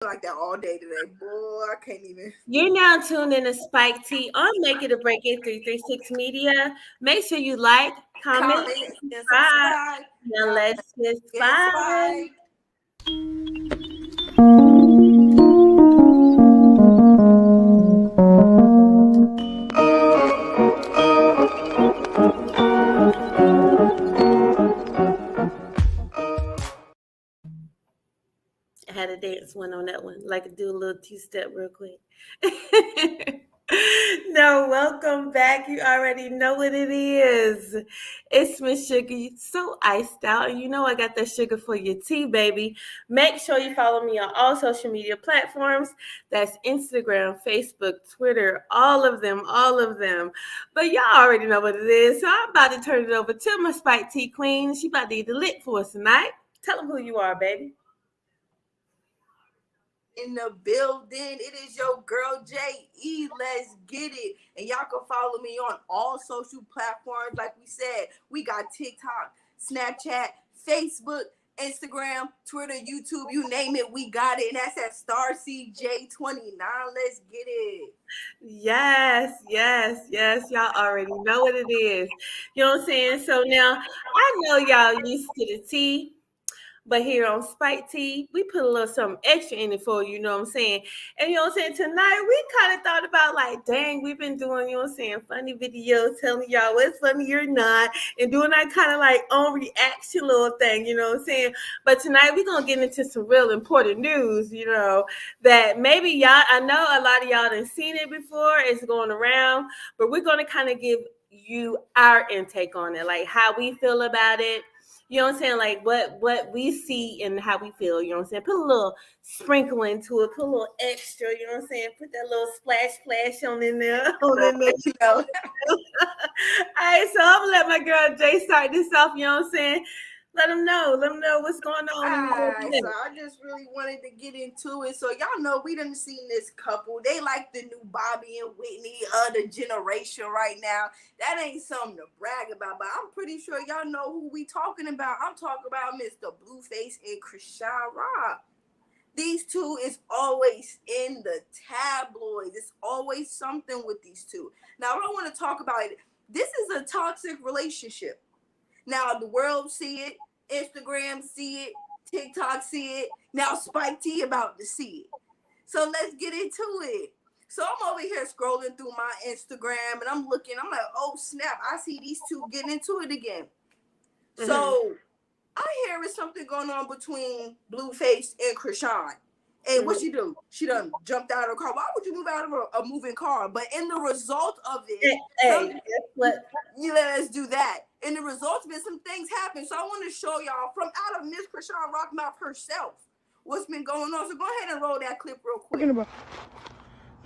like that all day today. Boy, I can't even. You're now tuned in to Spyke Tea on Make It or Break It 336 Media. Make sure you like, comment, Comment and subscribe. subscribe. Now Now let's get get started. Spyke. I had a dance one on that one, like do a little two-step real quick. No, welcome back. You already know what it is. It's Miss Sugar. You so iced out, and you know I got that sugar for your tea, baby. Make sure you follow me on all social media platforms. That's Instagram, Facebook, Twitter, all of them, all of them. But y'all already know what it is, so I'm about to turn it over to my Spike Tea Queen. She about to eat the lit for us tonight. Tell them who you are, baby. In the building. It is your girl J.E. Let's get it. And y'all can follow me on all social platforms. Like we said, we got TikTok, Snapchat, Facebook, Instagram, Twitter, YouTube, you name it, we got it. And that's at StarCJ29. Let's get it. Yes, yes, yes. Y'all already know what it is. You know what I'm saying? So now I know y'all used to the tea. But here on Spike Tea, we put a little something extra in it for you, you know what I'm saying? And you know what I'm saying? Tonight, we kind of thought about like, dang, we've been doing, you know what I'm saying, funny videos, telling y'all what's funny or not, and doing that kind of like on reaction little thing, you know what I'm saying? But tonight, we're going to get into some real important news, you know, that maybe y'all, I know a lot of y'all done seen it before, it's going around, but we're going to kind of give you our intake on it, like how we feel about it. You know what I'm saying? Like what we see and how we feel, you know what I'm saying? Put a little sprinkle into it, put a little extra, you know what I'm saying? Put that little splash on in there. On in there. You know. All right, so I'm gonna let my girl Jay start this off, you know what I'm saying? Let them know what's going on in Alright, the so I just really wanted to get into it. So y'all know we done seen this couple. They like the new Bobby and Whitney of the generation right now. That ain't something to brag about, but I'm pretty sure y'all know who we talking about. I'm talking about Mr. Blueface and Krishan Rock. These two is always in the tabloids. It's always something with these two. Now I don't want to talk about it. This is a toxic relationship. Now the world see it, Instagram see it, TikTok see it. Now Spike Tea about to see it. So let's get into it. So I'm over here scrolling through my Instagram and I'm looking. I'm like, oh snap! I see these two getting into it again. So I hear it's something going on between Blueface and Krishan. And what she do? She done jumped out of a car. Why would you move out of a moving car? But in the result of it, Hey, guess what? you let us do that. In the results of it, some things happen. So I want to show y'all from out of Miss Krishan Rock mouth herself what's been going on. So go ahead and roll that clip real quick. Talking about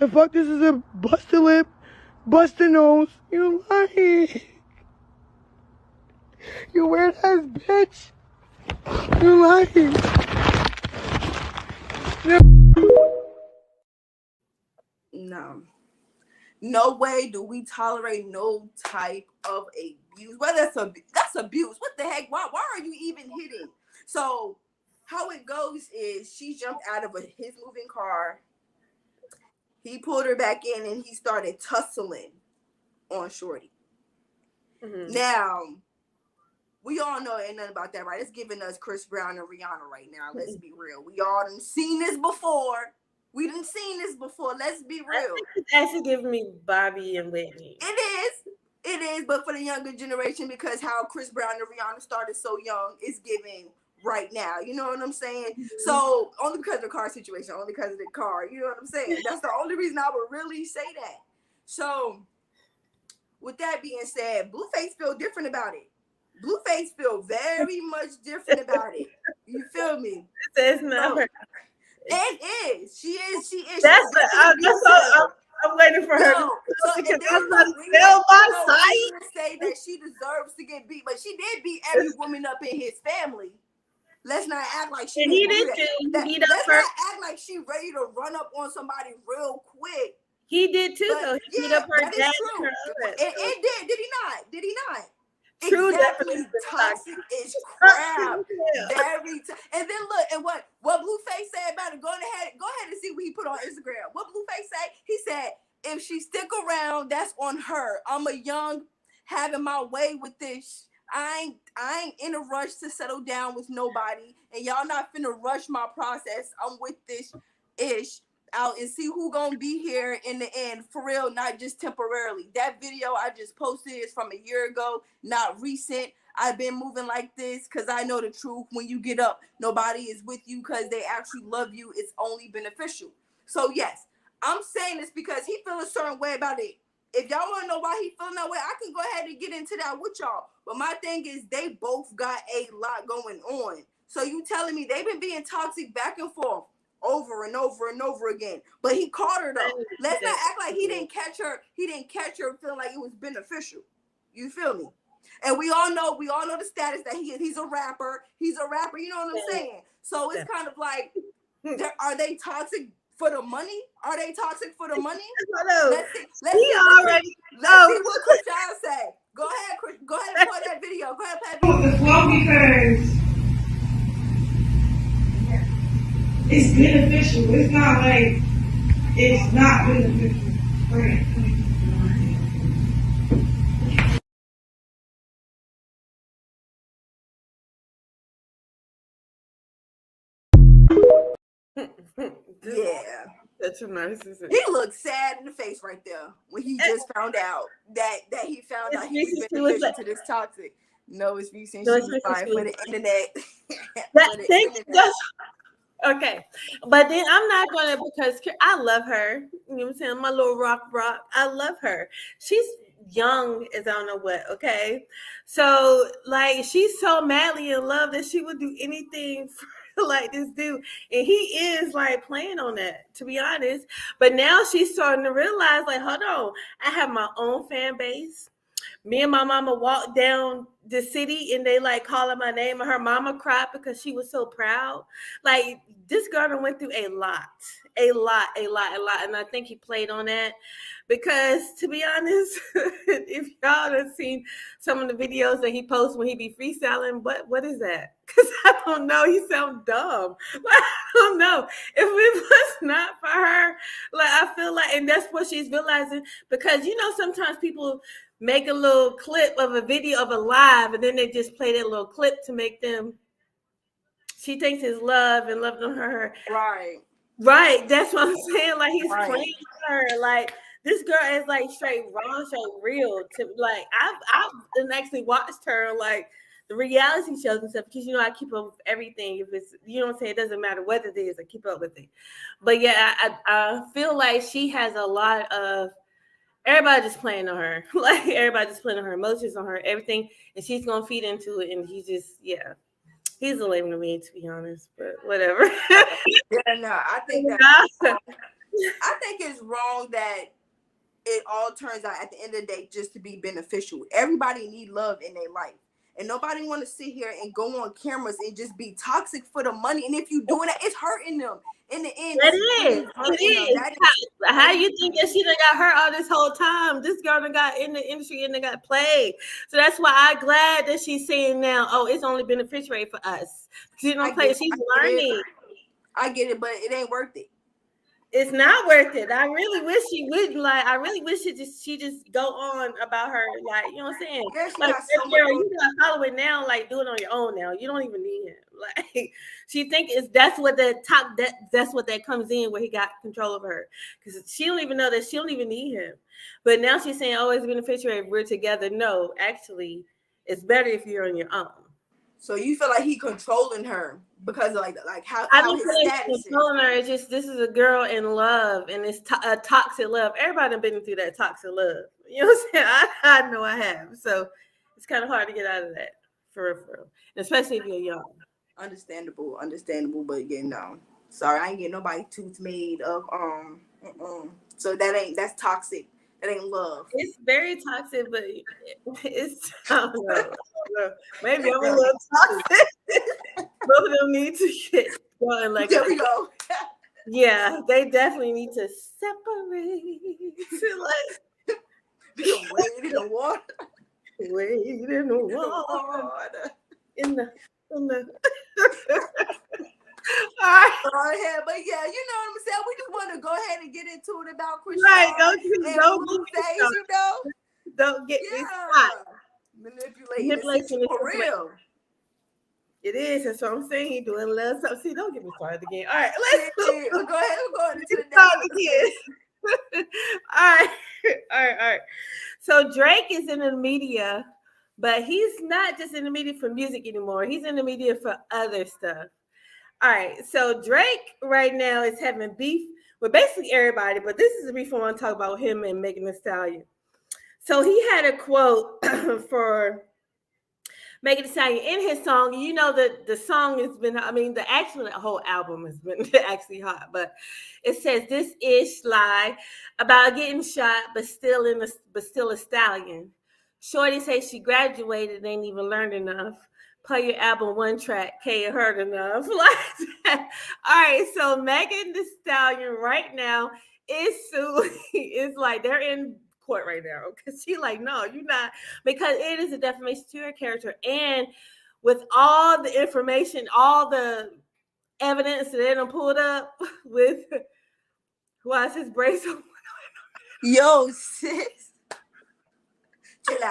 the fuck, this is a busted lip, busted nose. You lying. You weird ass bitch. You lying. No way do we tolerate no type of abuse. Whether that's abuse. What the heck? Why are you even hitting? So how it goes is she jumped out of his moving car. He pulled her back in and he started tussling on Shorty. Now, we all know ain't nothing about that, right? It's giving us Chris Brown and Rihanna right now. Let's be real. We all done seen this before. Let's be real. It's actually giving me Bobby and Whitney. It is, but for the younger generation, because how Chris Brown and Rihanna started so young, it's giving right now. You know what I'm saying? So only because of the car situation, only because of the car. You know what I'm saying? That's the only reason I would really say that. So with that being said, Blueface feel different about it. Blueface feel very much different about it. You feel me? It's not her. It is. She is. That's I'm waiting for her. So Because there's I'm no not reason, still my no side. reason to say that she deserves to get beat, but she did beat every woman up in his family. Let's not act like she didn't do that. Let's not act like she ready to run up on somebody real quick. He did too, though. He beat up her that dad. is true. It did. Did he not? True exactly. Toxic is crap. And then look, and what Blueface said about it. Go ahead and see what he put on Instagram. What Blueface say? He said, if she stick around, that's on her. I'm a young, having my way with this. I ain't in a rush to settle down with nobody, and y'all not finna rush my process. I'm with this ish out and see who gonna be here in the end, for real, not just temporarily. That video I just posted is from a year ago, not recent. I've been moving like this because I know the truth. When you get up, nobody is with you because they actually love you. It's only beneficial. So yes, I'm saying this because he feel a certain way about it. If y'all want to know why he feeling that way, I can go ahead and get into that with y'all. But my thing is, they both got a lot going on. So you telling me they've been being toxic back and forth over and over and over again. But he caught her though. Let's not act like he didn't catch her. He didn't catch her feeling like it was beneficial. You feel me? And we all know the status that he's a rapper. He's a rapper. You know what I'm saying? So it's kind of like, are they toxic for the money? Are they toxic for the money? Let's see what Krishan say. Go ahead and play that video. Go ahead and play that video. Well, because it's beneficial. It's not like it's not beneficial. Right. Yeah. That's a narcissist. He looked sad in the face right there when he just found out that he found out he was beneficial to this toxic. No, it's recent. She was fine for the internet. Okay, but then I'm not gonna, because I love her. You know what I'm saying? My little rock. I love her. She's young as I don't know what. Okay, so like she's so madly in love that she would do anything for like this dude, and he is like playing on that, to be honest. But now she's starting to realize, like, hold on, I have my own fan base. Me and my mama walked down the city and they like calling my name, and her mama cried because she was so proud. Like, this girl went through a lot. And I think he played on that because, to be honest, if y'all have seen some of the videos that he posts when he be freestyling, what is that? Because I don't know. He sounds dumb. Like, I don't know. If it was not for her, like, I feel like, and that's what she's realizing, because sometimes people make a little clip of a video of a live, and then they just play that little clip to make them. She thinks it's love and loved on her. Right. That's what I'm saying. Like, he's playing her. Like, this girl is like straight raw, straight real. To like, I've actually watched her like the reality shows and stuff, because I keep up with everything. If it's what I'm saying, it doesn't matter what it is, I keep up with it. But yeah, I feel like she has a lot of. Everybody just playing on her. Like, everybody just playing on her emotions, on her everything, and she's gonna feed into it. And he's a lame to me, to be honest. But whatever. I think it's wrong that it all turns out at the end of the day just to be beneficial. Everybody need love in their life, and nobody want to sit here and go on cameras and just be toxic for the money. And if you doing that, it's hurting them. In the end, it is. How you think that she done got hurt all this whole time? This girl done got in the industry and they got played. So that's why I'm glad that she's saying now, oh, it's only beneficiary for us. She don't play. She's learning. I get it, but it ain't worth it. It's not worth it. I really wish she wouldn't. Like, I really wish she just go on about her. Like, you know what I'm saying? Like, girl, you gotta follow it now. Like, do it on your own now. You don't even need him. Like, she think that's what that comes in, where he got control of her, because she don't even know that she don't even need him. But now she's saying, oh, it's beneficiary if we're together. No, actually, it's better if you're on your own. So you feel like he controlling her because of like how don't his feel like status he's controlling her. It's just, this is a girl in love, and it's a toxic love. Everybody been through that toxic love. You know what I'm saying? I know I have. So it's kind of hard to get out of that, for real. And especially if you're young. Understandable, but sorry, I ain't getting nobody tooth made of So that's toxic. That ain't love. It's very toxic, but it's I don't know. Maybe I'm a little toxic. Both of them need to get going. Like, there we go. Yeah, they definitely need to separate. Like, wade in the water. Wade in the water. Water. In the. All right. Go ahead, but yeah, you know what I'm saying. We just want to go ahead and get into it about Right. Krishan and Don't get me Blueface. started. You know, Don't get me started. yeah, manipulating the Manipulation situation is for real. It is. That's what I'm saying. He doing a little something. See, don't get me started again. All right, let's Yeah, go ahead. We're going into the start next again. All right. All right. So Drake is in the media, but he's not just in the media for music anymore. He's in the media for other stuff. All right. So Drake right now is having beef with basically everybody, but this is the beef I want to talk about him and Megan Thee Stallion. So he had a quote for Megan Thee Stallion in his song. You know that the song has been, I mean, the whole album has been actually hot, but it says this ish lie about getting shot, but still a stallion. Shorty says she graduated, ain't even learned enough. Play your album one track, can't heard enough. Like that. All right, so Megan Thee Stallion right now is suing. It's like they're in court right now because she like, no, you're not, because it is a defamation to her character. And with all the information, all the evidence that they done pulled up with why is his brace on? Yo, sis. Chill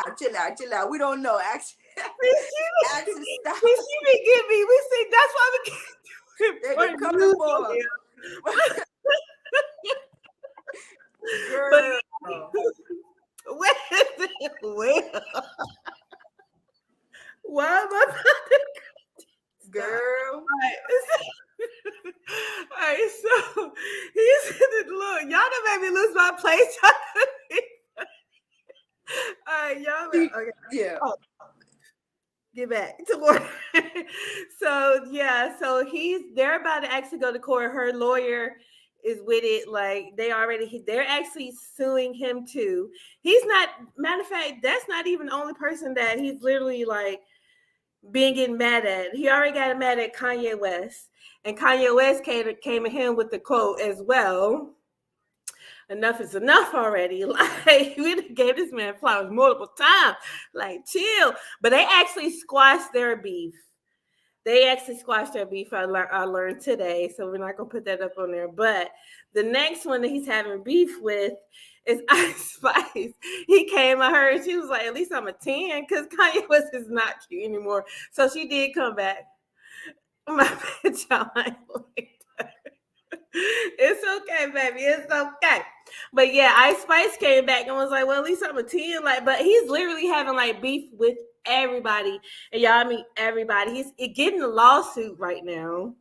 out. We don't know. Actually, stop. She be giving me. We see that's why we They're coming for. Girl. Well, why am I about to girl? All right, so he said, look, y'all done made me lose my place. All right, y'all. Okay. Yeah. Oh, get back to work. So they're about to actually go to court. Her lawyer is with it. Like they're actually suing him too. He's not, matter of fact, that's not even the only person that he's literally like getting mad at. He already got mad at Kanye West. And Kanye West came at him with the quote as well. Enough is enough already. Like, we gave this man flowers multiple times. Like, chill. But they actually squashed their beef. I learned today, so we're not gonna put that up on there. But the next one that he's having beef with is Ice Spice. He came at her and she was like, "At least I'm a 10," because Kanye West is not cute anymore. So she did come back. My bitch, y'all ain't like that. It's okay, baby. It's okay. But yeah, Ice Spice came back and was like, "Well, at least I'm a 10." Like, but he's literally having like beef with everybody, and y'all, I mean everybody. He's getting a lawsuit right now.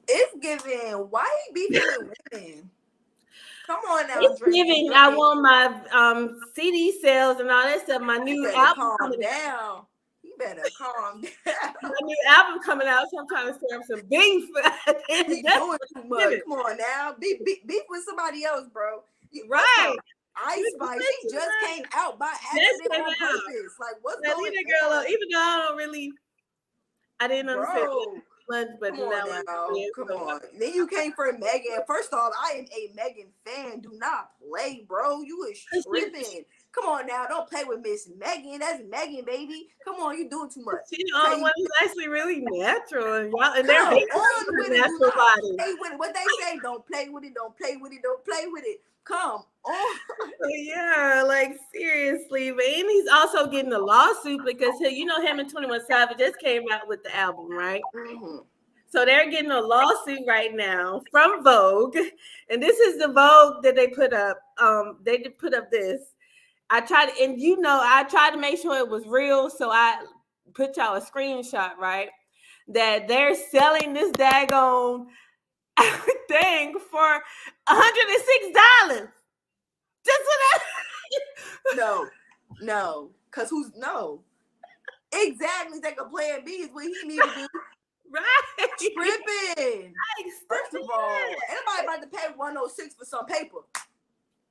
It's giving. Why he beefing with women? Come on now, it's Drake. giving. I want my CD sales and all that stuff. My new album coming down. You better calm down. My new album coming out, so I'm trying to stir up some beef. He's doing too much. Come on now, beef with somebody else, bro. Right. Ice Spice, she just came out by accident on purpose. Like, what's going on? Girl up. Even though I didn't understand much, but come on now. Come on. Then you came for Megan. First off, I am a Megan fan. Do not play, bro. You is tripping. Come on now, don't play with Miss Megan. That's Megan, baby. Come on, you doing too much. She's the only one who's actually really natural, and they're on with it. Natural body. Play with it. What they say? Don't play with it. Don't play with it. Don't play with it. Come on. Yeah, like seriously. But and he's also getting a lawsuit because him and 21 Savage just came out with the album, right? Mm-hmm. So they're getting a lawsuit right now from Vogue, and this is the Vogue that they put up. They did put up this. I tried to make sure it was real, so I put y'all a screenshot, right? That they're selling this daggone thing for $106. Just for that. No. Cause exactly, take a plan B is what he need to do. Right. Tripping. First of all, anybody about to pay 106 for some paper?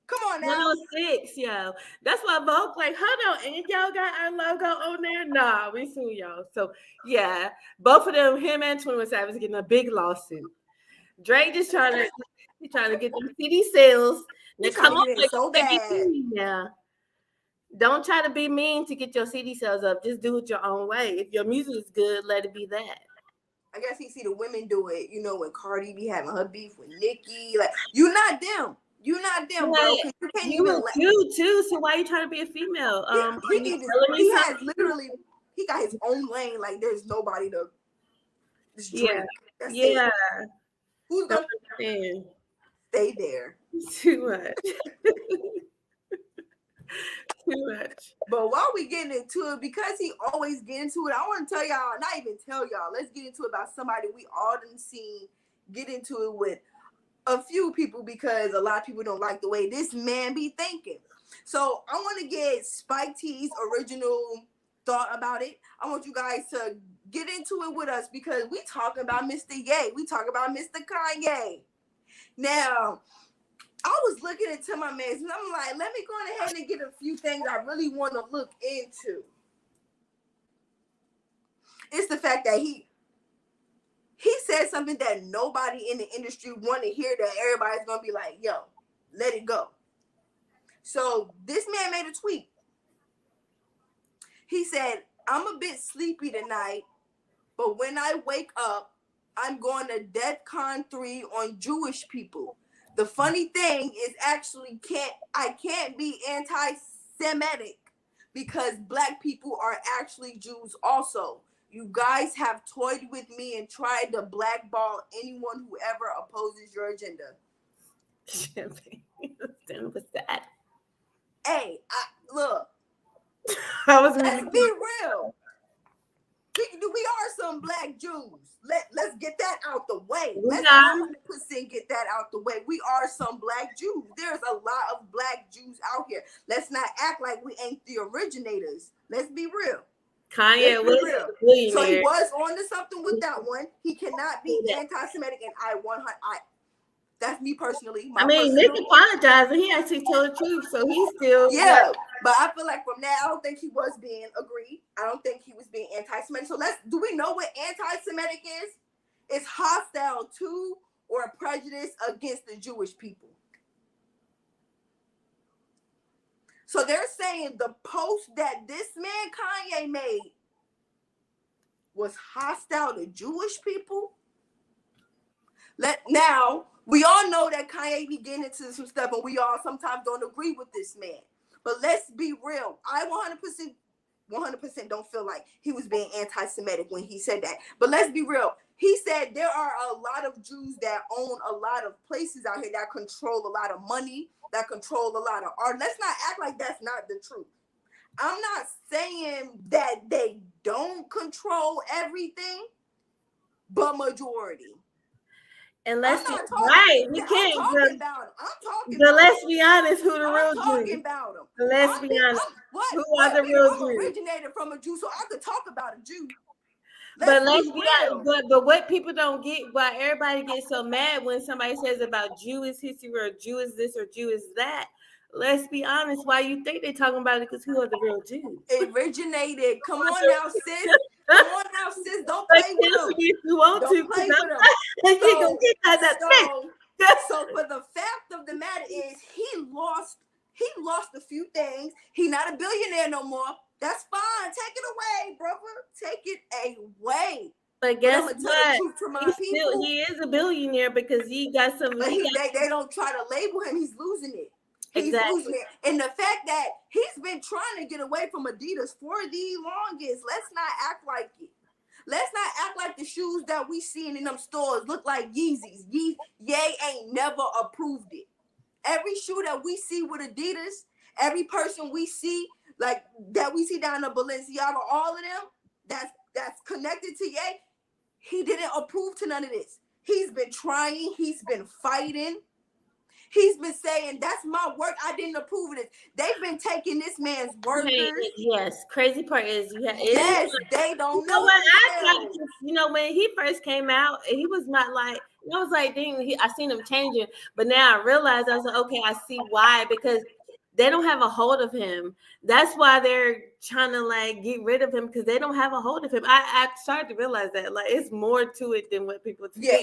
Come on now. 106, yo. That's why Vogue like, hold on, and y'all got our logo on there? Nah, we sue y'all. So yeah, both of them, him and 21 Savage, getting a big lawsuit. Drake just trying to get them CD sales. They come up like so bad. Yeah. Don't try to be mean to get your CD sales up. Just do it your own way. If your music is good, let it be that. I guess he see the women do it, when Cardi be having her beef with Nicki. Like, you not them. You not them, bro. Because you can't You even a dude too, so why are you trying to be a female? he has literally, he got his own lane. Like, there's nobody to just drink. That's it. Who's gonna stay there? Too much. Too much. But while we getting into it, because he always get into it, I want to tell y'all, not even tell y'all, let's get into it about somebody we all done seen get into it with a few people, because a lot of people don't like the way this man be thinking. So I want to get Spyke Tea's original thought about it. I want you guys to get into it with us, because we talking about Mr. Ye. We talking about Mr. Kanye. Now, I was looking into my mess, and I'm like, let me go ahead and get a few things I really want to look into. It's the fact that he said something that nobody in the industry want to hear, that everybody's going to be like, yo, let it go. So this man made a tweet. He said, I'm a bit sleepy tonight, but when I wake up, I'm going to DEFCON 3 on Jewish people. The funny thing is, actually I can't be anti-Semitic, because black people are actually Jews also. You guys have toyed with me and tried to blackball anyone who ever opposes your agenda. What's that? Hey, look. Let's be real. We are some black Jews. Let's get that out the way. Let's 100% get that out the way. We are some black Jews. There's a lot of black Jews out here. Let's not act like we ain't the originators. Let's be real. Kanye was real. So he was on to something with that one. He cannot be anti-Semitic, and that's me personally. Nick apologized, and he actually told the truth, so he's still But I feel like from that, I don't think he was being agreed. I don't think he was being anti-Semitic. So do we know what anti-Semitic is? It's hostile to or prejudice against the Jewish people. So they're saying the post that this man Kanye made was hostile to Jewish people. Now, we all know that Kanye be getting into some stuff, and we all sometimes don't agree with this man. But let's be real. I 100% don't feel like he was being anti-Semitic when he said that. But let's be real. He said there are a lot of Jews that own a lot of places out here that control a lot of money, that control a lot of art. Let's not act like that's not the truth. I'm not saying that they don't control everything, but majority. And let's be honest, who the real Jews? Let's be honest. Who are the real Jews? Originated from a Jew, so I could talk about a Jew. But let's be honest. But what people don't get, why everybody gets so mad when somebody says about Jewish history or Jew is this or Jew is that. Let's be honest. Why you think they're talking about it? Because who are the real Jews? It originated. Come on now, sis. Come on now, sis. Don't play with them. You want don't play with them. So for the fact of the matter is, he lost a few things. He not a billionaire no more. That's fine. Take it away, brother. Take it away. But guess what? He is a billionaire because he got some. But they don't try to label him. He's losing it. He's losing it. And the fact that he's been trying to get away from Adidas for the longest. Let's not act like it. Let's not act like the shoes that we seen in them stores look like Yeezys. Ye ain't never approved it. Every shoe that we see with Adidas, every person we see, like that we see down in Balenciaga, all of them, that's connected to Ye, he didn't approve to none of this. He's been trying. He's been fighting. He's been saying, that's my work. I didn't approve of this. They've been taking this man's workers. Yes. Crazy part is they don't know. When he first came out, he was not like, I was like, dang, I seen him changing. But now I realized, I was like, okay, I see why. Because they don't have a hold of him. That's why they're trying to like get rid of him, because they don't have a hold of him. I started to realize that like it's more to it than what people think. Yeah,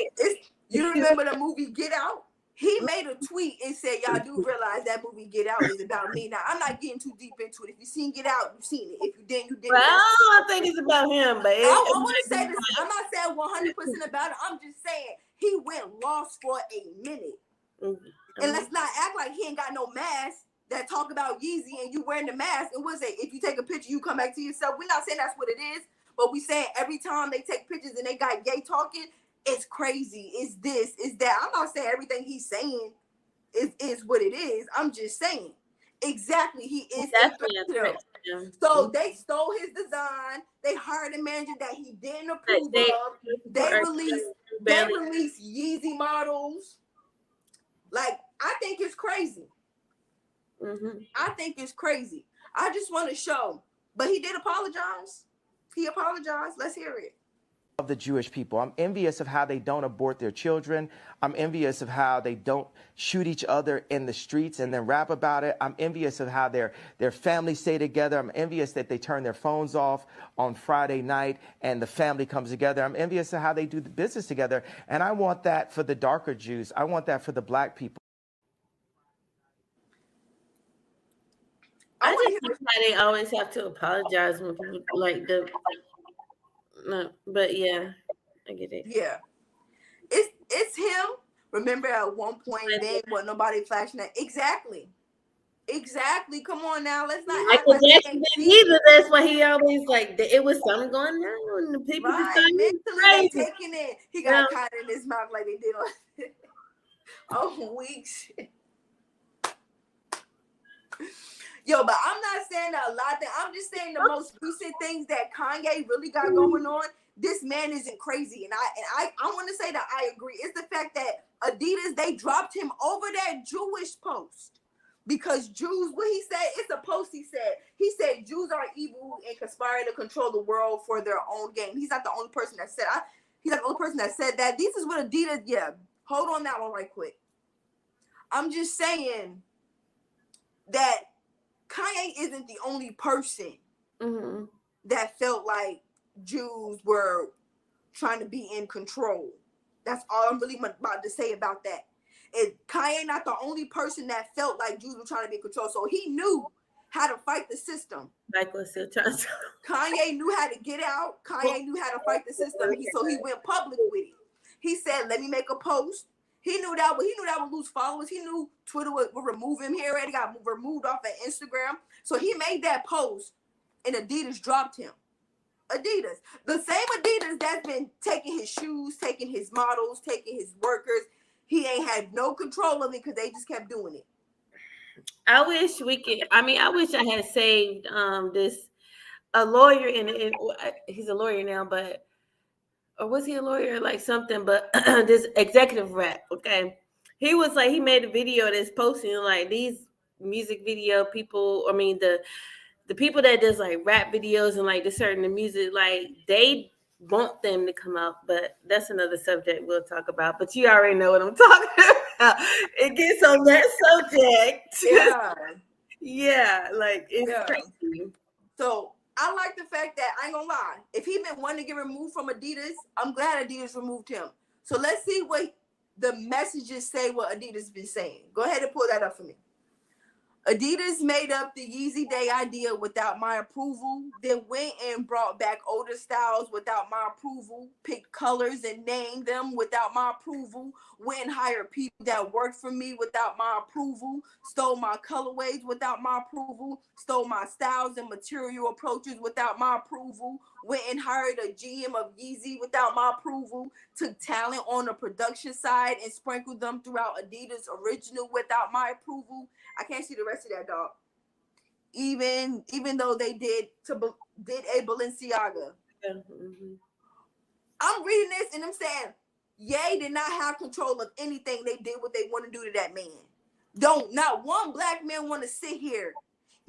you remember the movie Get Out? He made a tweet and said, y'all do realize that movie Get Out is about me. Now, I'm not getting too deep into it. If you seen Get Out, you've seen it. If you didn't, you didn't. Well, I think it's about him, but I want to say this. I'm not saying 100% about it. I'm just saying he went lost for a minute. Mm-hmm. And let's not act like he ain't got no mask that talk about Yeezy and you wearing the mask. And we'll say, if you take a picture, you come back to yourself. We're not saying that's what it is, but we saying every time they take pictures and they got gay talking, it's crazy, it's this, it's that. I'm not saying everything he's saying is what it is. I'm just saying exactly he is a threat. So they stole his design. They hired a manager that he didn't approve of. They released Yeezy models. Like, I think it's crazy. Mm-hmm. I think it's crazy. I just want to show, but he did apologize. He apologized. Let's hear it. Of the Jewish people. I'm envious of how they don't abort their children. I'm envious of how they don't shoot each other in the streets and then rap about it. I'm envious of how their families stay together. I'm envious that they turn their phones off on Friday night and the family comes together. I'm envious of how they do the business together. And I want that for the darker Jews. I want that for the black people. I just think how they always have to apologize when people like the. No, but yeah, I get it. Yeah, it's him. Remember, at one point there wasn't nobody flashing that. Exactly. Come on now, let's not act like Jackson didn't either. That's why he always like it was something going on. The people just mentally taking it. He got caught in his mouth like they did on weeks. Yo, but I'm not saying that a lot. I'm just saying the most recent things that Kanye really got going on. This man isn't crazy, and I want to say that I agree. It's the fact that Adidas, they dropped him over that Jewish post because Jews. What he said, it's a post he said. He said Jews are evil and conspire to control the world for their own gain. He's not the only person that said. He's not the only person that said that. This is what Adidas. Yeah, hold on that one right quick. I'm just saying that Kanye isn't the only person that felt like Jews were trying to be in control. That's all I'm really about to say about that. And Kanye not the only person that felt like Jews were trying to be in control. So he knew how to fight the system. Kanye knew how to get out. Kanye knew how to fight the system. So he went public with it. He said, let me make a post. He knew that would lose followers. He knew Twitter would remove him. He already got removed off of Instagram. So he made that post and Adidas dropped him. Adidas. The same Adidas that's been taking his shoes, taking his models, taking his workers. He ain't had no control of it because they just kept doing it. I wish I had saved a lawyer he's a lawyer now, but or was he a lawyer like something, but this executive rap, okay? He was like, he made a video that's posting like these music video people, the people that does like rap videos and like the certain music, like they want them to come out, but that's another subject we'll talk about. But you already know what I'm talking about. It gets on that subject. Yeah. Yeah, like it's crazy. So I like the fact that I ain't gonna lie. If he been wanting to get removed from Adidas, I'm glad Adidas removed him. So let's see what the messages say. What Adidas been saying. Go ahead and pull that up for me. Adidas made up the Yeezy Day idea without my approval, then went and brought back older styles without my approval, picked colors and named them without my approval, went and hired people that worked for me without my approval, stole my colorways without my approval, stole my styles and material approaches without my approval, went and hired a GM of Yeezy without my approval, took talent on the production side and sprinkled them throughout Adidas original without my approval. I can't see the rest of that, dog. Even though they did a Balenciaga. Mm-hmm. I'm reading this and I'm saying, Ye did not have control of anything. They did what they want to do to that man. Not one black man want to sit here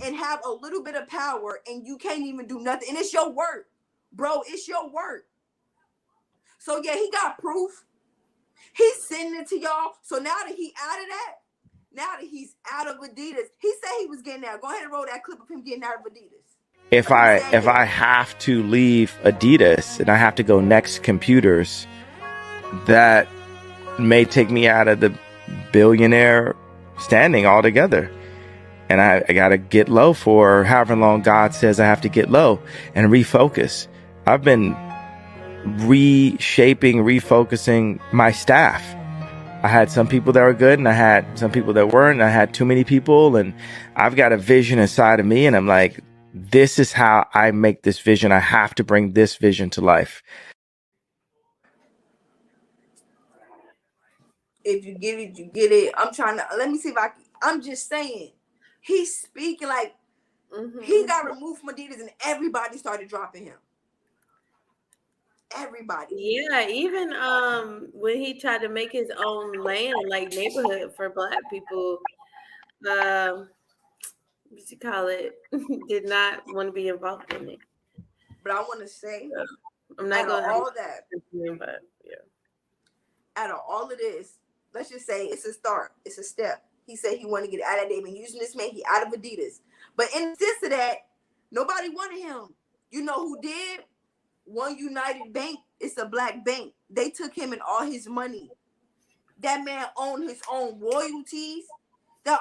and have a little bit of power and you can't even do nothing. And it's your work, bro. It's your work. So yeah, he got proof. He's sending it to y'all. So now that he out of that, now that he's out of Adidas, he said he was getting out. Go ahead and roll that clip of him getting out of Adidas. If I have to leave Adidas and I have to go Next Computers, that may take me out of the billionaire standing altogether. And I got to get low for however long God says I have to get low and refocus. I've been reshaping, refocusing my staff. I had some people that were good and I had some people that weren't. I had too many people, and I've got a vision inside of me, and I'm like, this is how I make this vision. I have to bring this vision to life. If you get it, you get it. Let me see if I'm just saying, he's speaking like he got removed from Adidas and everybody started dropping him. Everybody. Yeah, even when he tried to make his own land, like neighborhood for Black people, what you call it, did not want to be involved in it. But I want to say, I'm not going to all that. But yeah. Out of all of this, let's just say it's a start. It's a step. He said he wanted to get out of. They've been using this man. He out of Adidas. But in addition to that, nobody wanted him. You know who did? One United Bank. It's a Black bank. They took him and all his money. That man owned his own royalties. That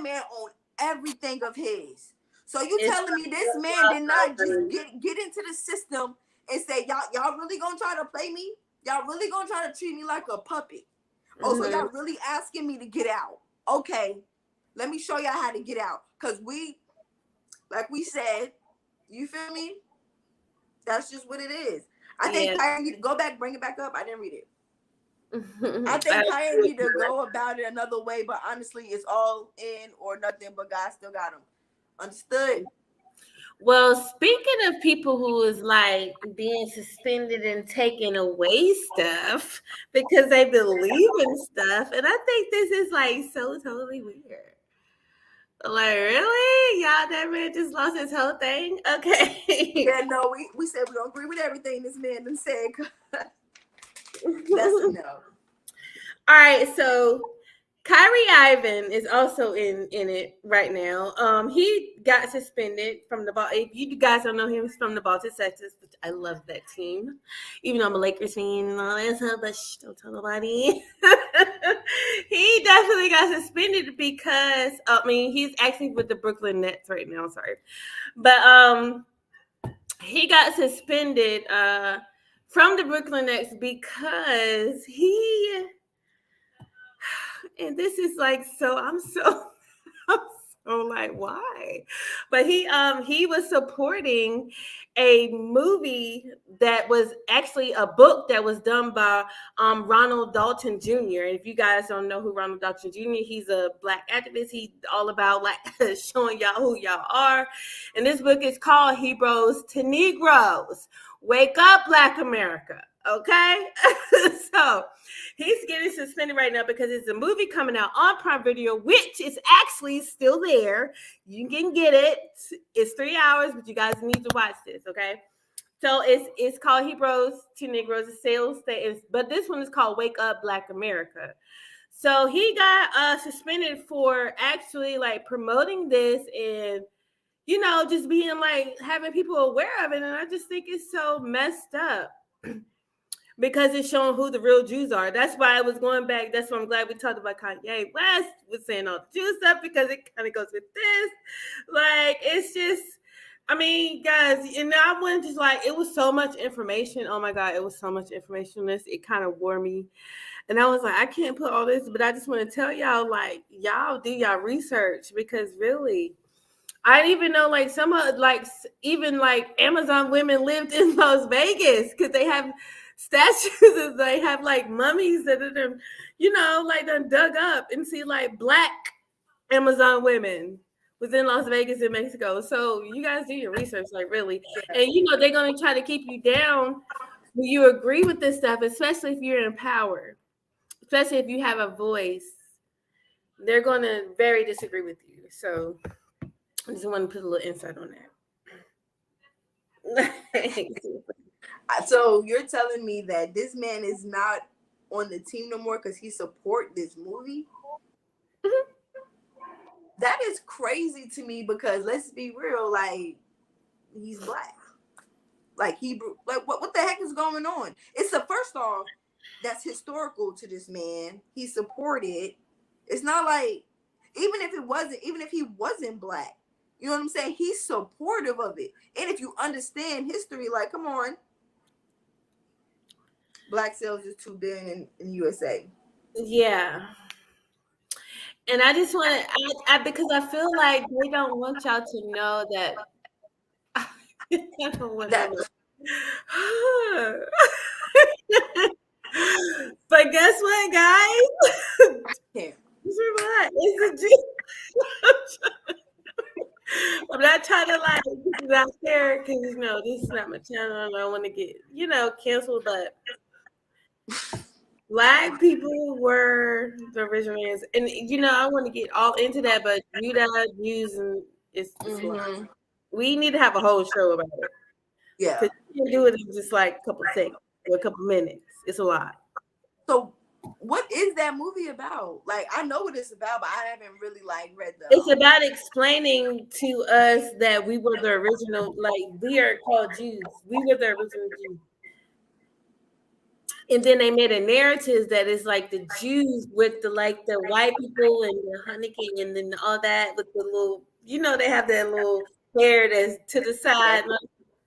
man owned everything of his. So you telling me this man did not just get into the system and say, y'all really gonna try to play me? Y'all really gonna try to treat me like a puppet? Oh, so y'all really asking me to get out? Okay, let me show y'all how to get out. Cause like we said, you feel me? That's just what it is. I think Kyrie need to go back, bring it back up. I didn't read it. I think Kyrie need to go about it another way, but honestly, it's all in or nothing. But God still got him. Understood? Well, speaking of people who is like being suspended and taking away stuff because they believe in stuff, and I think this is like so totally weird. Like, really? Y'all, that man just lost his whole thing? Okay. Yeah, no, we said we don't agree with everything this man done said. That's a no. All right, so Kyrie Irving is also in it right now. He got suspended from the ball. If you guys don't know him, he's from the Baltic Celtics, which I love that team. Even though I'm a Lakers fan and all that stuff, but don't tell nobody. He definitely got suspended because he's actually with the Brooklyn Nets right now. Sorry, but he got suspended from the Brooklyn Nets because he. And this is like I'm so like, why? But he was supporting a movie that was actually a book that was done by Ronald Dalton Jr. And if you guys don't know who Ronald Dalton Jr., he's a Black activist. He's all about like showing y'all who y'all are. And this book is called Hebrews to Negroes. Wake up, Black America. Okay, so he's getting suspended right now because it's a movie coming out on Prime Video, which is actually still there. You can get it. It's 3 hours, but you guys need to watch this. Okay, so it's called Hebrews to Negroes. The sales state but this one is called Wake Up, Black America. So he got suspended for actually like promoting this and just being like having people aware of it, and I just think it's so messed up. Because it's showing who the real Jews are. That's why I was going back. That's why I'm glad we talked about Kanye West with saying all the Jew stuff, because it kind of goes with this. Like, it's just, guys, I went just like, it was so much information. Oh my God, it was so much information on this. It kind of wore me. And I was like, I can't put all this, but I just want to tell y'all, like, y'all do y'all research, because really, I didn't even know like some of even Amazon women lived in Las Vegas because they have statues and they have like mummies that are done dug up and see like Black Amazon women within Las Vegas and Mexico. So you guys do your research, like really. And they're gonna try to keep you down when you agree with this stuff, especially if you're in power, especially if you have a voice. They're gonna very disagree with you. So I just want to put a little insight on that. So you're telling me that this man is not on the team no more because he support this movie? Mm-hmm. That is crazy to me, because let's be real, like, he's Black. Like, Hebrew, like what the heck is going on? It's the first off, that's historical to this man. He supported. It's not like even if he wasn't black, you know what I'm saying? He's supportive of it. And if you understand history, like, come on, black sales is $2 billion in USA. Yeah. And I just want to, because I feel like they don't want y'all to know that. I don't want That to. But guess what, guys? yeah. It's a G. I'm not trying to like this is out there because this is not my channel and I don't want to get canceled. But black people were the originators, and I want to get all into that. But Jews, and it's a lot. We need to have a whole show about it. Yeah, because you can do it in just like a couple seconds or a couple minutes. It's a lot. So what is that movie about? Like, I know what it's about, but I haven't really like read the. It's about explaining to us that we were the original. Like, we are called Jews. We were the original Jews. And then they made a narrative that is like the Jews with the white people and the Hanukkah and then all that with the little, they have that little hair that's to the side.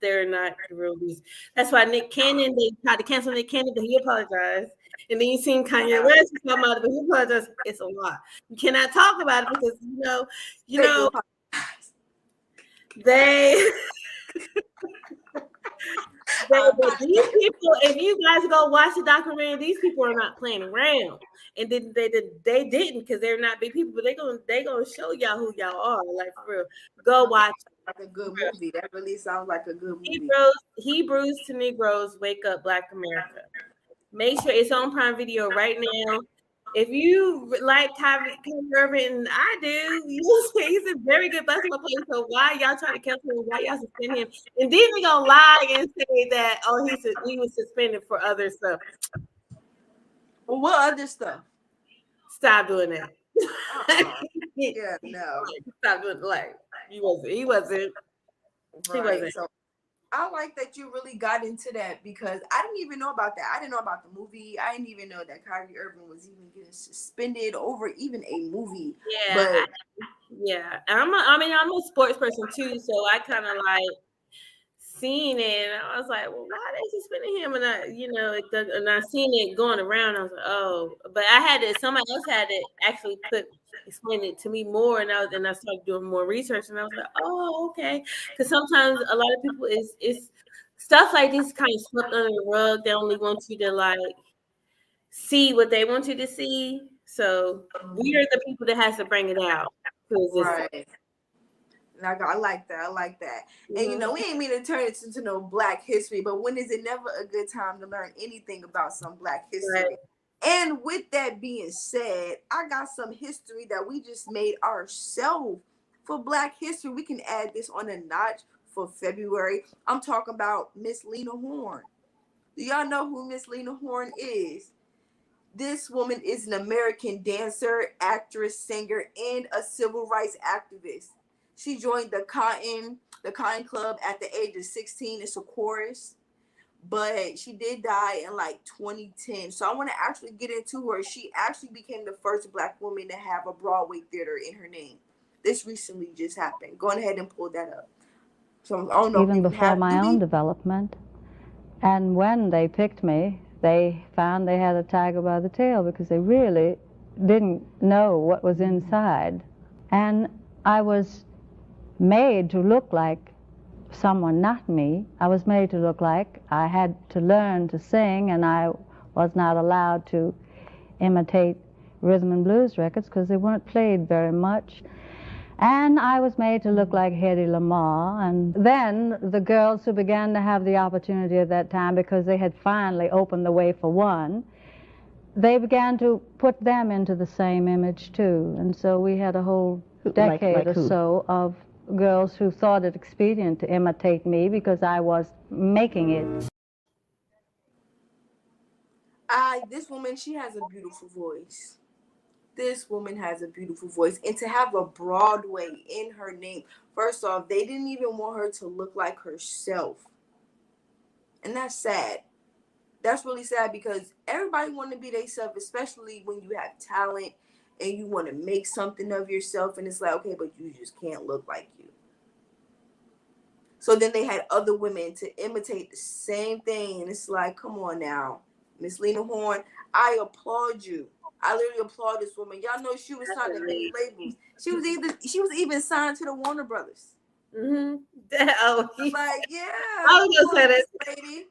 They're not the real Jews. That's why Nick Cannon, they tried to cancel Nick Cannon, but he apologized. And then you seen Kanye West come out, but he apologized. It's a lot. You cannot talk about it because they. But these people, if you guys go watch the documentary, these people are not playing around, and then they didn't because they're not big people. But they gonna show y'all who y'all are. Like, for real, go watch. Like a good movie. That really sounds like a good movie. Hebrews to Negroes, Wake Up, Black America. Make sure it's on Prime Video right now. If you like Kyrie Irving, and I do, he's a very good basketball player. So why y'all trying to cancel him? Why y'all suspend him? And then they gonna lie and say that he was suspended for other stuff. Well, what other stuff? Stop doing that. Yeah, no. Stop doing he wasn't. So I like that you really got into that because I didn't even know about that. I didn't know about the movie. I didn't even know that Kyrie Irving was even getting suspended over even a movie. Yeah, I'm a sports person too, so I kind of like seen it. And I was like, well, why are they suspending him? And and I seen it going around. I was like, oh, but somebody else had to actually explain it to me more, and I started doing more research, and I was like, oh, okay, because sometimes a lot of people is stuff like this kind of swept under the rug. They only want you to like see what they want you to see. So we are the people that has to bring it out. Right. I like that. Mm-hmm. And we ain't mean to turn it into no Black history, but when is it never a good time to learn anything about some Black history? Right. And with that being said, I got some history that we just made ourselves for Black history. We can add this on a notch for February. I'm talking about Miss Lena Horne. Do y'all know who Miss Lena Horne is? This woman is an American dancer, actress, singer, and a civil rights activist. She joined the Cotton Club at the age of 16. It's a chorus. But she did die in like 2010. So I want to actually get into her. She actually became the first Black woman to have a Broadway theater in her name. This recently just happened. Go ahead and pull that up. So I don't know. Even before my own development. And when they picked me, they found they had a tiger by the tail because they really didn't know what was inside. And I was made to look like someone, not me. I was made to look like I had to learn to sing, and I was not allowed to imitate rhythm and blues records because they weren't played very much. And I was made to look like Hedy Lamarr. And then the girls who began to have the opportunity at that time, because they had finally opened the way for one, they began to put them into the same image too. And so we had a whole decade or so of girls who thought it expedient to imitate me because I was making it. This woman, she has a beautiful voice. This woman has a beautiful voice. And to have a Broadway in her name, first off, they didn't even want her to look like herself. And that's sad. That's really sad because everybody want to be themselves, especially when you have talent and you want to make something of yourself. And it's like, okay, but you just can't look like you. So then they had other women to imitate the same thing. And it's like, come on now, Miss Lena Horne, I applaud you. I literally applaud this woman. Y'all know she was signed to many labels. She was even signed to the Warner Brothers. Mm-hmm. Like, yeah, I was gonna say that. lady.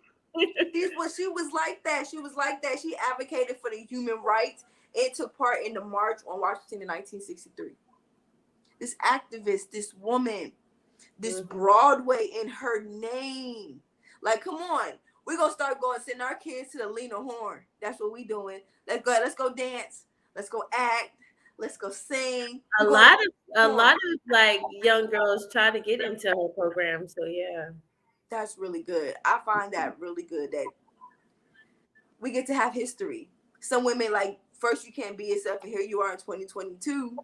She was like that. She was like that. She advocated for the human rights and took part in the March on Washington in 1963. This activist, this woman, this Broadway in her name. Like, come on. We're gonna start sending our kids to the Lena Horne. That's what we doing. Let's go dance. Let's go act. Let's go sing. A lot of like young girls try to get into her program. So yeah. That's really good. I find that really good that we get to have history. Some women, like, first you can't be yourself, and here you are in 2022,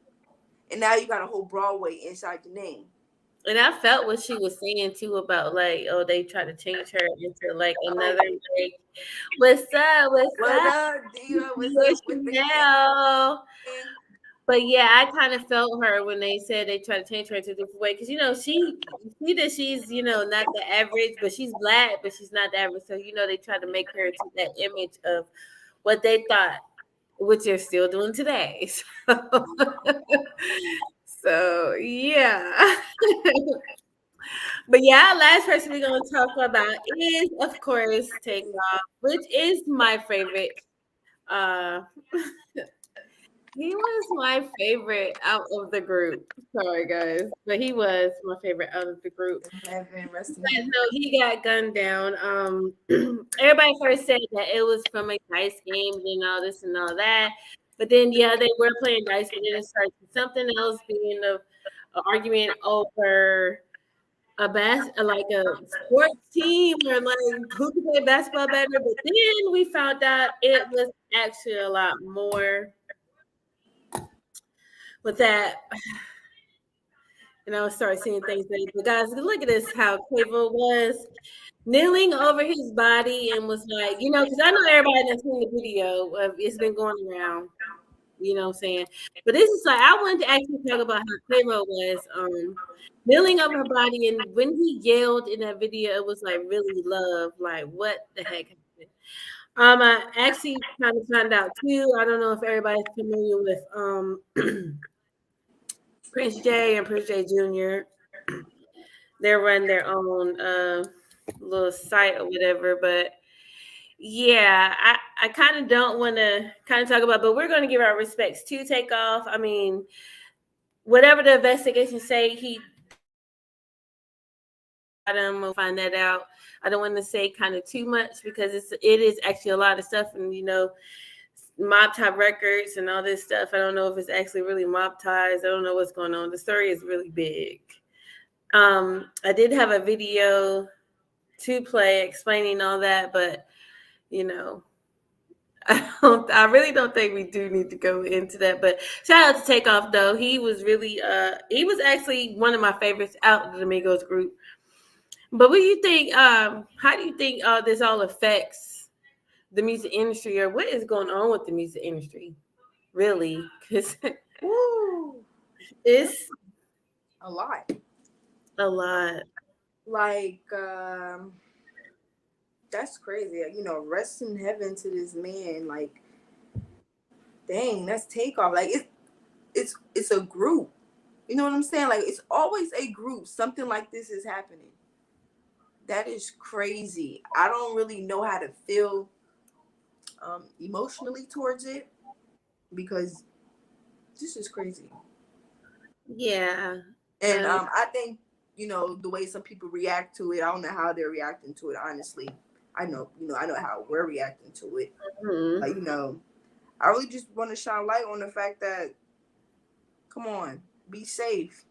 and now you got a whole Broadway inside your name. And I felt what she was saying too about like, oh, they try to change her into like another like, what's up? What up, Dia? What's up with now? But yeah, I kind of felt her when they said they try to change her into a different way because she see that she's not the average, but she's black, but she's not the average. So they try to make her to that image of what they thought, which they're still doing today. So yeah. But yeah, last person we're gonna talk about is of course Takeoff, which is my favorite. He was my favorite out of the group. Sorry, guys, but he was my favorite out of the group. No, he got gunned down. Everybody first said that it was from a dice game and all this and all that, but then they were playing dice, and then it started something else being an argument over like a sports team or like who can play basketball better. But then we found out it was actually a lot more. With that, and I started seeing things that, but guys, look at this, how Quavo was kneeling over his body and was like, because I know everybody that's seen the video, it's been going around, you know what I'm saying? But this is like, I wanted to actually talk about how Quavo was kneeling over her body, and when he yelled in that video, it was like really love, like what the heck happened? I actually kind of found out too. I don't know if everybody's familiar with Prince J and Prince J Jr. They run their own little site or whatever, but yeah, I kind of don't want to kind of talk about, but we're going to give our respects to Takeoff. I mean, whatever the investigation say, he will find that out. I don't want to say kind of too much because it is actually a lot of stuff, and mob tie records and all this stuff. I don't know if it's actually really mob ties. I don't know what's going on. The story is really big. I did have a video to play explaining all that, but I really don't think we do need to go into that. But shout out to Takeoff though. He was really he was actually one of my favorites out of the Migos group. But what do you think? How do you think this all affects the music industry, or what is going on with the music industry? Really, because it's a lot. Like, that's crazy. Rest in heaven to this man. Like, dang, that's Takeoff. Like, it's a group. You know what I'm saying? Like, it's always a group. Something like this is happening. That is crazy. I don't really know how to feel emotionally towards it because this is crazy. Yeah. And I think, the way some people react to it, I don't know how they're reacting to it, honestly. I know how we're reacting to it. Mm-hmm. Like, I really just want to shine light on the fact that, come on, be safe.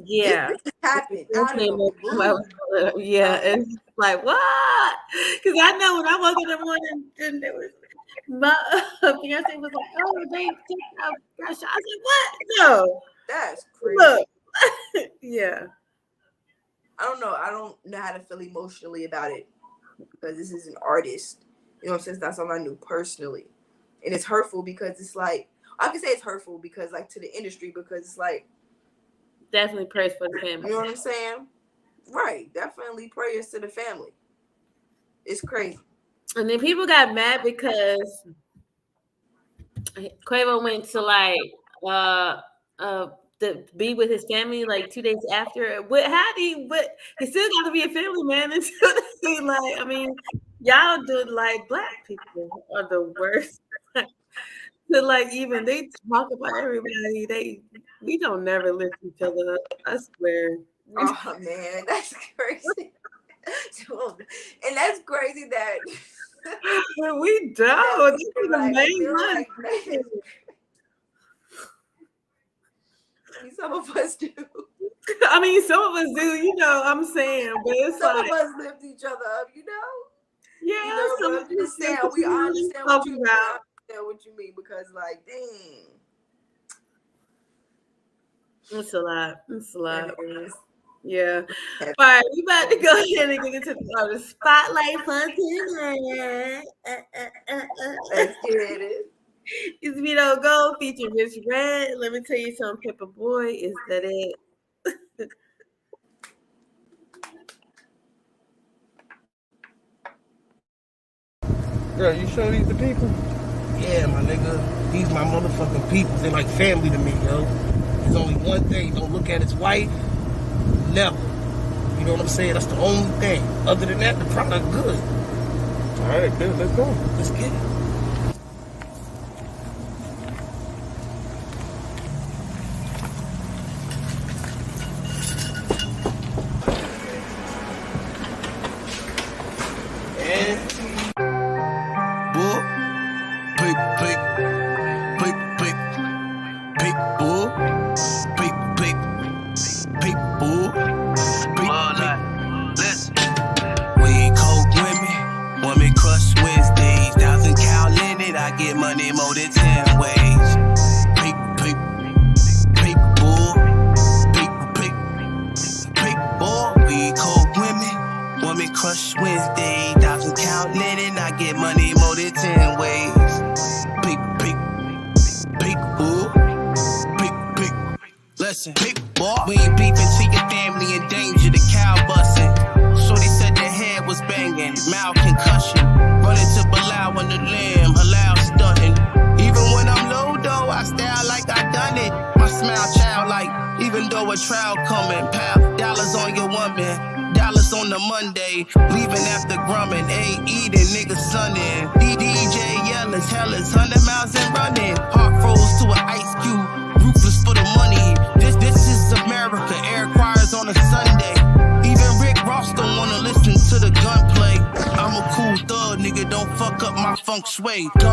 Yeah. This happened out of the blue. Yeah, and it's like, what? Because I know when I woke in the morning, and there was my fiance was like, oh, they took out got shot. I was like, what? No. That's crazy. Look. Yeah. I don't know. I don't know how to feel emotionally about it because this is an artist. You know what I'm saying? That's something I knew personally. And it's hurtful because it's like, I can say it's hurtful because like to the industry because it's like. Definitely prayers for the family. You know what I'm saying? Right. Definitely prayers to the family. It's crazy. And then people got mad because Quavo went to like be with his family like 2 days after. He still got to be a family man until they like. I mean, y'all do like black people are the worst. To like even they talk about everybody. We don't never lift each other up. I swear. Oh man, that's crazy. And that's crazy that we don't. This is the main one. Like, some of us do. I mean, some of us do, you know, I'm saying, but it's some like, of us lift each other up, you know? Yeah, you know, some but I'm just saying, we understand what you mean. I understand what you mean because, like, dang. It's a lot. It's a lot. Yeah. All right, we about to go ahead and get into the spotlight for tonight. Let's get it. It's Vito Gold featuring Rich Red. Let me tell you something, Pepper Boy. Is that it? Girl, you sure these the people? Yeah, my nigga. These my motherfucking people. They like family to me, yo. There's only one thing. Don't look at his wife. Never. You know what I'm saying? That's the only thing. Other than that, the product good. All right, good. Let's go. Let's get it.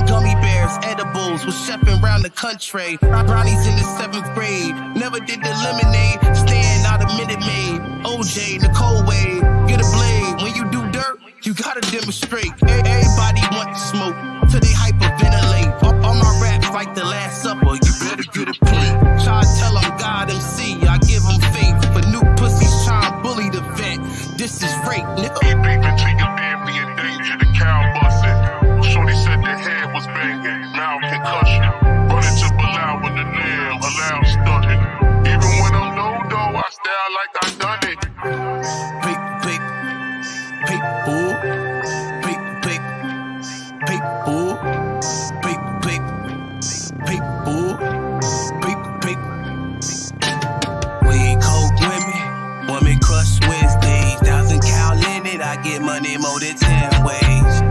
Gummy bears, edibles, was chefing around the country. Brownies in the 7th grade, never did the lemonade. Staying out of Minute Maid, OJ, Nicole Wade, get a blade. When you do dirt, you gotta demonstrate. Everybody want to smoke, till they hyperventilate. All my raps like the Last Supper, you better get it plain. Try to tell them God MC, I give them faith. But new pussies try to bully the vet. This is rape, nigga. You deep into your family in danger, the cow busting. Shorty said the head was banging, mouth concussion. Running to Bilal when the lamb allowed stunting. Even when I'm low though, I style like I done it. We cold women crush Wednesdays. 1,000 cow limit, I get money more than 10 ways.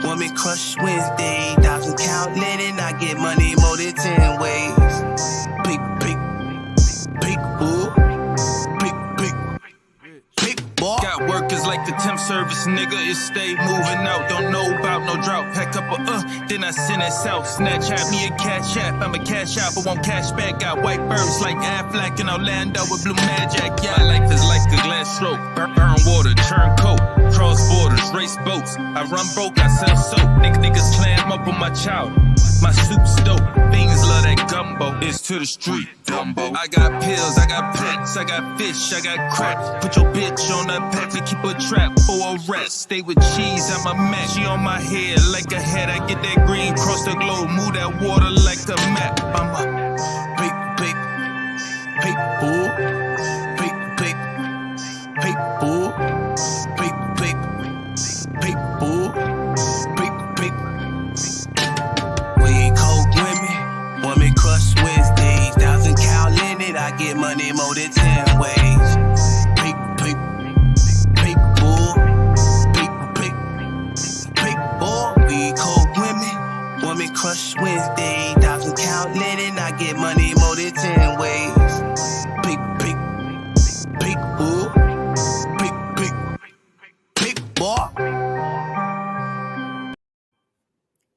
Women crush Wednesday, 1,000 count linen, I get money more than 10 ways. Got workers like the temp service, nigga. It stay moving out. Don't know about no drought. Pack up a then I send it south. Snatch at me a cash app. I'm a cash out, but won't cash back. Got white birds like Affleck in Orlando with blue magic. Yeah, my life is like a glass stroke. Burn water, churn coke. Cross borders, race boats. I run broke, I sell soap. Niggas clam up on my child. My soup's dope. Things love that gumbo. It's to the street, Dumbo. I got pills, I got pets, I got fish, I got crack. Put your bitch on a pack and keep a trap for a rat. Stay with cheese, I'm a match. She on my head like a hat. I get that green, cross the globe, move that water like a map. I'm a big bull. Big bull. Big. We cold women crush Wednesdays. 1,000 cow limit, I get money more than 10 ways. Big bull. Big bull. We cold women crush Wednesday. 1,000 cow limit, I get money more than 10 ways. Big bull. Big boy.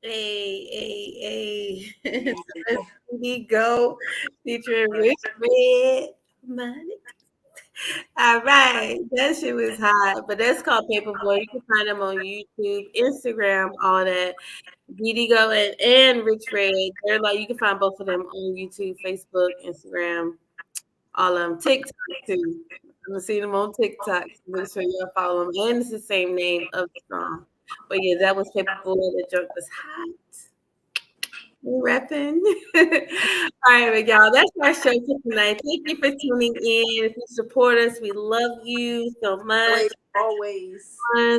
Hey. So let's go featuring Rich Red Money. All right, that shit was hot, but that's called Paperboy. You can find them on YouTube, Instagram, all that. Go and Rich Red. They're like you can find both of them on YouTube, Facebook, Instagram, all of them. TikTok too. I'm gonna see them on TikTok. So make sure y'all follow them. And it's the same name of the song. But yeah, that was Paperboy. The joke was hot. We're repping. All right, y'all. That's our show for tonight. Thank you for tuning in. If you support us, we love you so much. Always.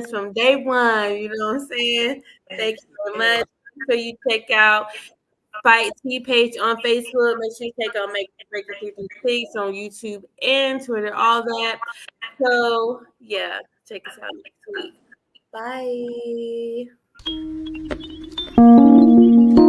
From day one, you know what I'm saying? Thank you so much. So you check out Spyke Tea page on Facebook. Make sure you check out Make Breaker 336 on YouTube and Twitter, all that. So yeah, check us out next week. Bye.